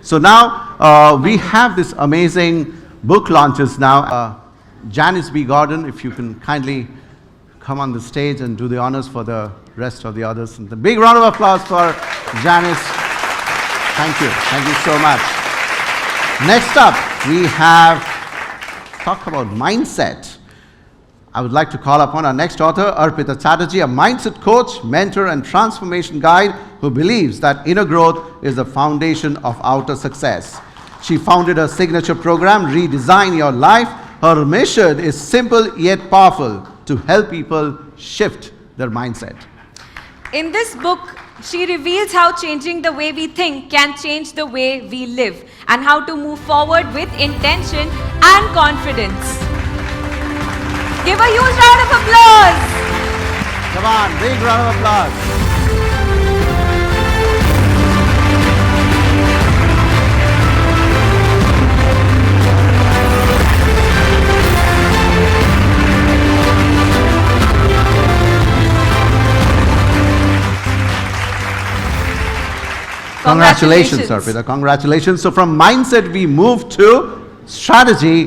So now we have this amazing book launches now. Janice B. Gordon, if you can kindly come on the stage and do the honors for the rest of the others. And a big round of applause for Janice. Thank you. Thank you so much. Next up, we have talk about mindset. I would like to call upon our next author, Arpita Chatterjee, a mindset coach, mentor, and transformation guide who believes that inner growth is the foundation of outer success. She founded her signature program, Redesign Your Life. Her mission is simple yet powerful, to help people shift their mindset. In this book, she reveals how changing the way we think can change the way we live, and how to move forward with intention and confidence. Give a huge round of applause. Come on, big round of applause. Congratulations, Arpita. Congratulations. So from mindset, we move to strategy.